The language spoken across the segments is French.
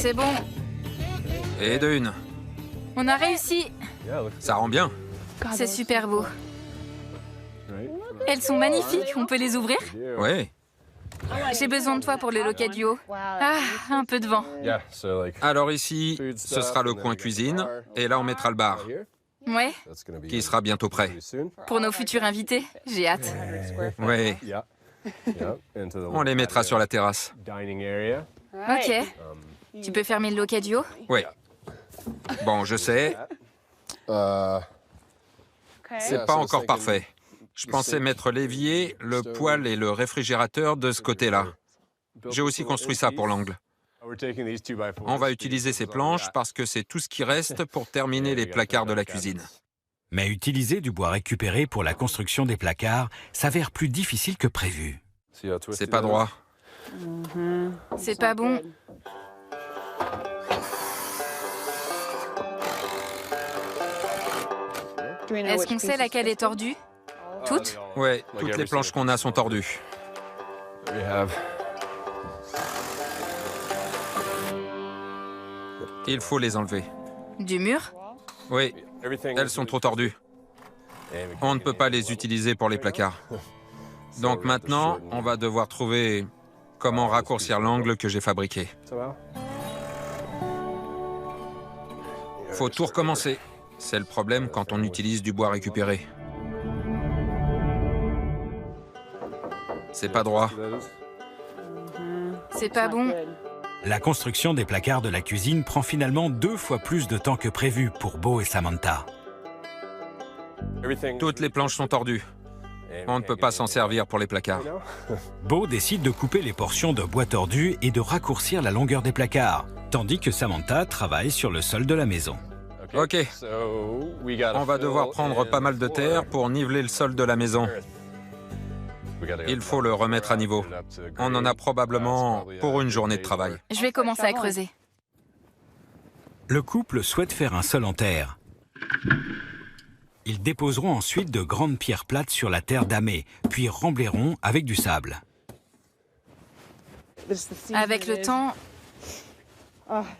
C'est bon, Et de une. on a réussi. Ça rend bien. C'est super beau. Elles sont magnifiques, on peut les ouvrir? Oui. J'ai besoin de toi pour le local du haut. Ah, un peu de vent. Alors ici, ce sera le coin cuisine. Et là, on mettra le bar, Ouais, qui sera bientôt prêt. pour nos futurs invités, j'ai hâte. Oui. On les mettra sur la terrasse. Ok. Tu peux fermer le local du haut? Oui. Bon, je sais, c'est pas encore parfait. Je pensais mettre l'évier, le poêle et le réfrigérateur de ce côté-là. J'ai aussi construit ça pour l'angle. On va utiliser ces planches parce que c'est tout ce qui reste pour terminer les placards de la cuisine. Mais utiliser du bois récupéré pour la construction des placards s'avère plus difficile que prévu. C'est pas droit. C'est pas bon. Est-ce qu'on sait laquelle est tordue? Toutes? Ouais, toutes les planches qu'on a sont tordues. Il faut les enlever. Du mur? Oui, elles sont trop tordues. On ne peut pas les utiliser pour les placards. Donc maintenant, on va devoir trouver comment raccourcir l'angle que j'ai fabriqué. Faut tout recommencer. C'est le problème quand on utilise du bois récupéré. C'est pas droit. C'est pas bon. La construction des placards de la cuisine prend finalement 2 fois plus de temps que prévu pour Bo et Samantha. Toutes les planches sont tordues. On ne peut pas s'en servir pour les placards. Bo décide de couper les portions de bois tordu et de raccourcir la longueur des placards, tandis que Samantha travaille sur le sol de la maison. Ok, on va devoir prendre pas mal de terre pour niveler le sol de la maison. Il faut le remettre à niveau. On en a probablement pour une journée de travail. Je vais commencer à creuser. Le couple souhaite faire un sol en terre. Ils déposeront ensuite de grandes pierres plates sur la terre damée, puis rembleront avec du sable. Avec le temps,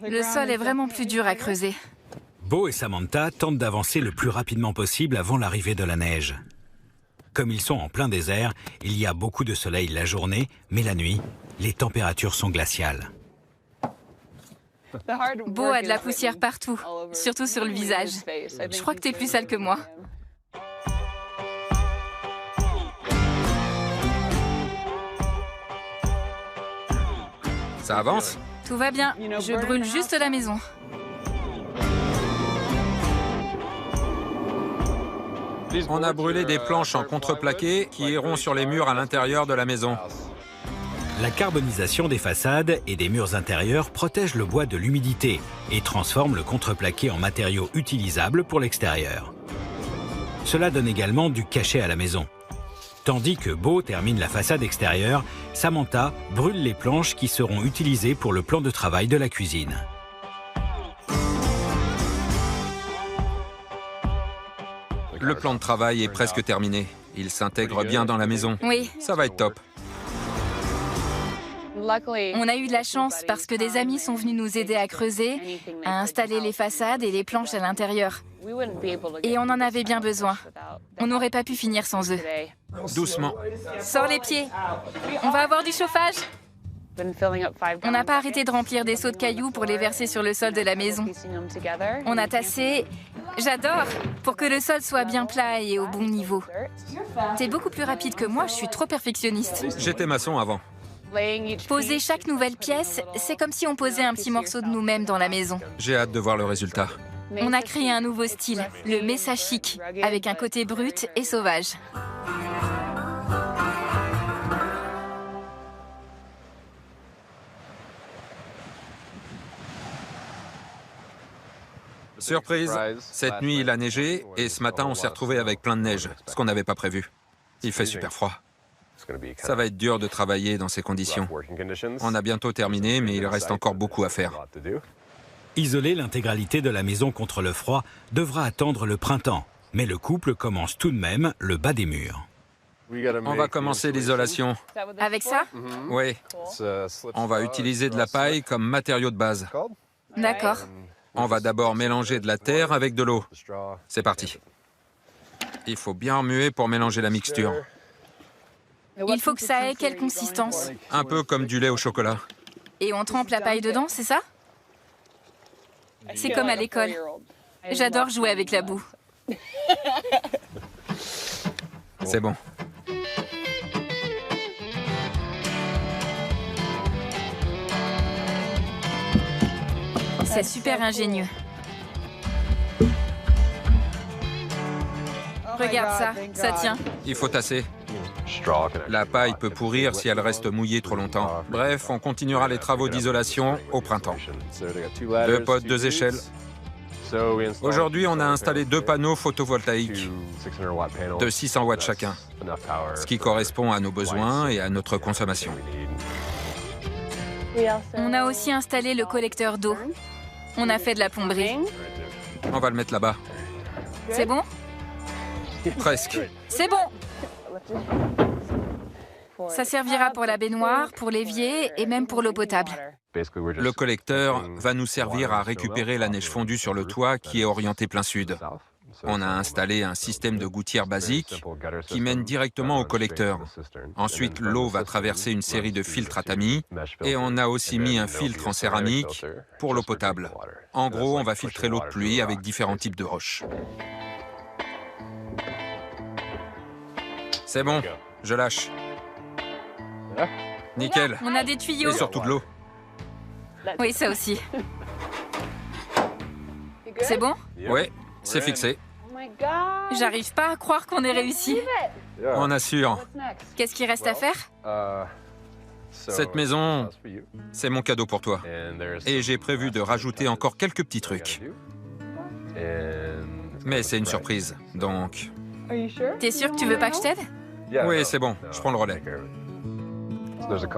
le sol est vraiment plus dur à creuser. Bo et Samantha tentent d'avancer le plus rapidement possible avant l'arrivée de la neige. Comme ils sont en plein désert, il y a beaucoup de soleil la journée, mais la nuit, les températures sont glaciales. Bo a de la poussière partout, surtout sur le visage. Je crois que t'es plus sale que moi. Ça avance? Tout va bien, je brûle juste la maison. On a brûlé des planches en contreplaqué qui iront sur les murs à l'intérieur de la maison. La carbonisation des façades et des murs intérieurs protège le bois de l'humidité et transforme le contreplaqué en matériau utilisable pour l'extérieur. Cela donne également du cachet à la maison. Tandis que Bo termine la façade extérieure, Samantha brûle les planches qui seront utilisées pour le plan de travail de la cuisine. Le plan de travail est presque terminé. Il s'intègre bien dans la maison. Oui, Ça va être top. on a eu de la chance parce que des amis sont venus nous aider à creuser, à installer les façades et les planches à l'intérieur. Et on en avait bien besoin. On n'aurait pas pu finir sans eux. Doucement. Sors les pieds. On va avoir du chauffage. On n'a pas arrêté de remplir des seaux de cailloux pour les verser sur le sol de la maison. On a tassé... J'adore! Pour que le sol soit bien plat et au bon niveau. T'es beaucoup plus rapide que moi, je suis trop perfectionniste. J'étais maçon avant. Poser chaque nouvelle pièce, c'est comme si on posait un petit morceau de nous-mêmes dans la maison. J'ai hâte de voir le résultat. On a créé un nouveau style, le mesa chic, avec un côté brut et sauvage. Surprise, cette nuit il a neigé et ce matin on s'est retrouvé avec plein de neige, ce qu'on n'avait pas prévu. Il fait super froid. Ça va être dur de travailler dans ces conditions. On a bientôt terminé, mais il reste encore beaucoup à faire. Isoler l'intégralité de la maison contre le froid devra attendre le printemps, mais le couple commence tout de même le bas des murs. On va commencer l'isolation. Avec ça? Oui, on va utiliser de la paille comme matériau de base. D'accord. On va d'abord mélanger de la terre avec de l'eau. C'est parti. Il faut bien remuer pour mélanger la mixture. Il faut que ça ait quelle consistance? Un peu comme du lait au chocolat. Et on trempe la paille dedans, c'est ça? C'est comme à l'école. J'adore jouer avec la boue. C'est bon. C'est super ingénieux. Regarde ça, ça tient. Il faut tasser. La paille peut pourrir si elle reste mouillée trop longtemps. Bref, on continuera les travaux d'isolation au printemps. 2 potes, 2 échelles. Aujourd'hui, on a installé 2 panneaux photovoltaïques de 600 watts chacun, ce qui correspond à nos besoins et à notre consommation. On a aussi installé le collecteur d'eau. On a fait de la plomberie. On va le mettre là-bas. C'est bon? Presque. C'est bon! Ça servira pour la baignoire, pour l'évier et même pour l'eau potable. Le collecteur va nous servir à récupérer la neige fondue sur le toit qui est orienté plein sud. On a installé un système de gouttières basique qui mène directement au collecteur. Ensuite, l'eau va traverser une série de filtres à tamis et on a aussi mis un filtre en céramique pour l'eau potable. En gros, on va filtrer l'eau de pluie avec différents types de roches. C'est bon, je lâche. Nickel. On a des tuyaux. Et surtout de l'eau. Oui, ça aussi. C'est bon? Oui, c'est fixé. J'arrive pas à croire qu'on ait réussi. On assure. Qu'est-ce qu'il reste à faire? Cette maison, c'est mon cadeau pour toi. Et j'ai prévu de rajouter encore quelques petits trucs. Mais c'est une surprise, donc... T'es sûr que tu veux pas que je t'aide? Oui, c'est bon, je prends le relais.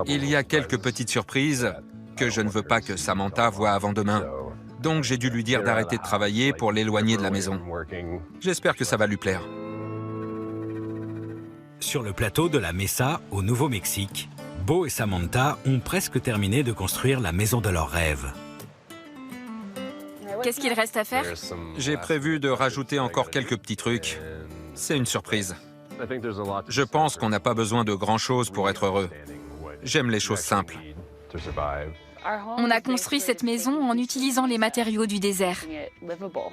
Il y a quelques petites surprises que je ne veux pas que Samantha voie avant demain. Donc j'ai dû lui dire d'arrêter de travailler pour l'éloigner de la maison. J'espère que ça va lui plaire. Sur le plateau de la Mesa, au Nouveau-Mexique, Beau et Samantha ont presque terminé de construire la maison de leurs rêves. Qu'est-ce qu'il reste à faire? J'ai prévu de rajouter encore quelques petits trucs. C'est une surprise. Je pense qu'on n'a pas besoin de grand-chose pour être heureux. J'aime les choses simples. On a construit cette maison en utilisant les matériaux du désert.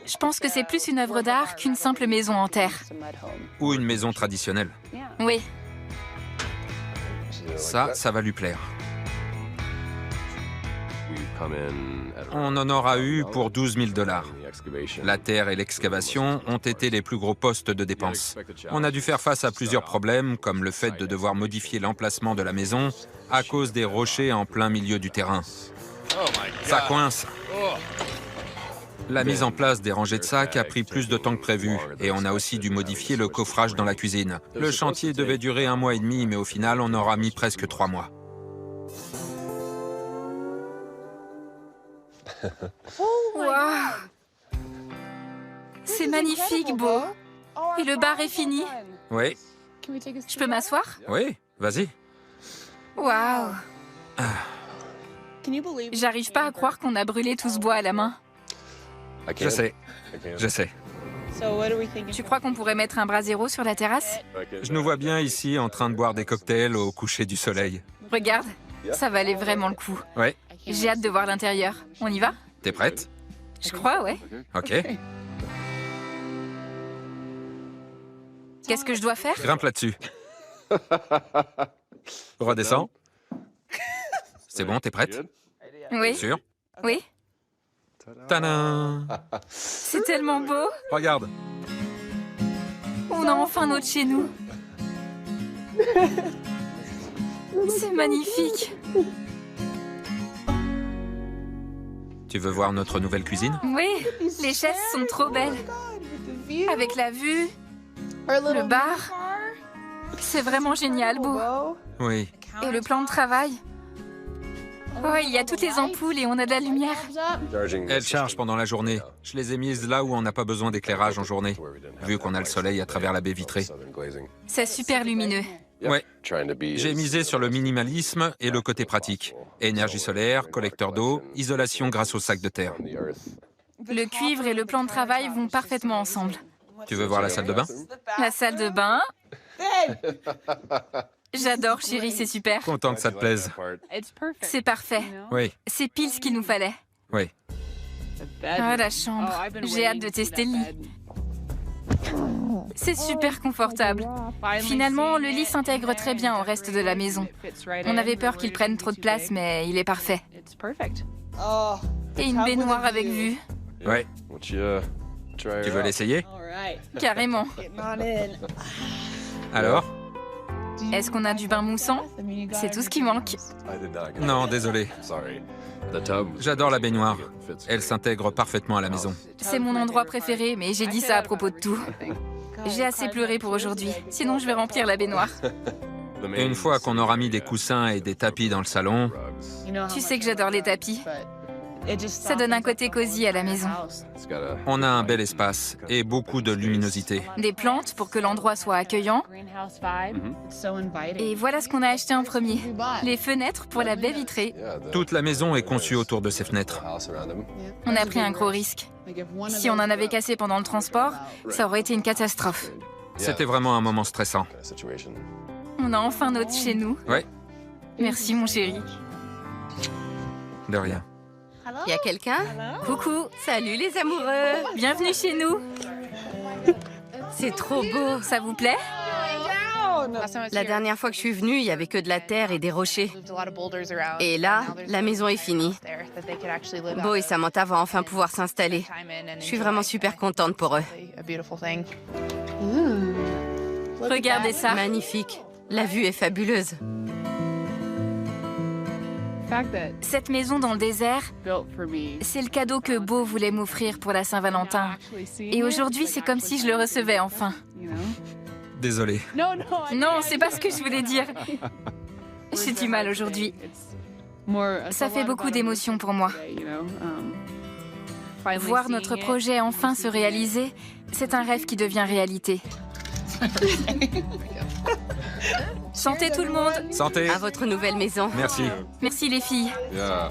Je pense que c'est plus une œuvre d'art qu'une simple maison en terre. Ou une maison traditionnelle. Oui. Ça va lui plaire. On en aura eu pour 12 000 $. La terre et l'excavation ont été les plus gros postes de dépenses. On a dû faire face à plusieurs problèmes, comme le fait de devoir modifier l'emplacement de la maison à cause des rochers en plein milieu du terrain. Ça coince. La mise en place des rangées de sacs a pris plus de temps que prévu et on a aussi dû modifier le coffrage dans la cuisine. Le chantier devait durer 1 mois et demi, mais au final, on aura mis presque 3 mois. Wow. C'est magnifique, Beau. Et le bar est fini. Oui. Je peux m'asseoir? Oui, vas-y. Waouh. J'arrive pas à croire qu'on a brûlé tout ce bois à la main. Je sais. Tu crois qu'on pourrait mettre un brasero sur la terrasse? Je nous vois bien ici en train de boire des cocktails au coucher du soleil. Regarde, ça valait vraiment le coup. Ouais. J'ai hâte de voir l'intérieur. On y va? T'es prête? Je crois, ouais. Ok. Qu'est-ce que je dois faire? Grimpe là-dessus. Redescends. C'est bon, t'es prête? Oui. Sûr? Oui. Tadam! C'est tellement beau. Regarde. On a enfin notre chez nous. C'est magnifique. Tu veux voir notre nouvelle cuisine? Oui, les chaises sont trop belles. Avec la vue, le bar. C'est vraiment génial, Beau. Oui. Et le plan de travail. Oh, il y a toutes les ampoules et on a de la lumière. Elles chargent pendant la journée. Je les ai mises là où on n'a pas besoin d'éclairage en journée, vu qu'on a le soleil à travers la baie vitrée. C'est super lumineux. Ouais. J'ai misé sur le minimalisme et le côté pratique. Énergie solaire, collecteur d'eau, isolation grâce au sac de terre. Le cuivre et le plan de travail vont parfaitement ensemble. Tu veux voir la salle de bain? La salle de bain. J'adore, chérie, c'est super. Content que ça te plaise. C'est parfait. Oui, C'est pile ce qu'il nous fallait. oui. Ah, la chambre. J'ai hâte de tester le lit. C'est super confortable. Finalement, le lit s'intègre très bien au reste de la maison. On avait peur qu'il prenne trop de place, mais il est parfait. Et une baignoire avec vue. Ouais. Tu veux l'essayer? Carrément. Alors? Est-ce qu'on a du bain moussant? C'est tout ce qui manque. Non, désolé. J'adore la baignoire. Elle s'intègre parfaitement à la maison. C'est mon endroit préféré, mais j'ai dit ça à propos de tout. J'ai assez pleuré pour aujourd'hui, sinon je vais remplir la baignoire. Et une fois qu'on aura mis des coussins et des tapis dans le salon, Tu sais que j'adore les tapis. Ça donne un côté cosy à la maison. on a un bel espace et beaucoup de luminosité. Des plantes pour que l'endroit soit accueillant. Et voilà ce qu'on a acheté en premier. Les fenêtres pour la baie vitrée. Toute la maison est conçue autour de ces fenêtres. On a pris un gros risque. Si on en avait cassé pendant le transport, ça aurait été une catastrophe. C'était vraiment un moment stressant. On a enfin notre chez nous. Ouais, Merci mon chéri. de rien. Y a quelqu'un? Coucou, Salut les amoureux! bienvenue chez nous. C'est trop beau! Ça vous plaît? La dernière fois que je suis venue, il y avait que de la terre et des rochers. Et là, la maison est finie. Beau et Samantha vont enfin pouvoir s'installer. Je suis vraiment super contente pour eux. Regardez ça. Magnifique. La vue est fabuleuse. Cette maison dans le désert, c'est le cadeau que Beau voulait m'offrir pour la Saint-Valentin. Et aujourd'hui, c'est comme si je le recevais enfin. Désolé. Non, c'est pas ce que je voulais dire. J'ai du mal aujourd'hui. Ça fait beaucoup d'émotions pour moi. Voir notre projet enfin se réaliser, c'est un rêve qui devient réalité. Santé tout le monde. Santé. À votre nouvelle maison. Merci. Merci les filles. Yeah.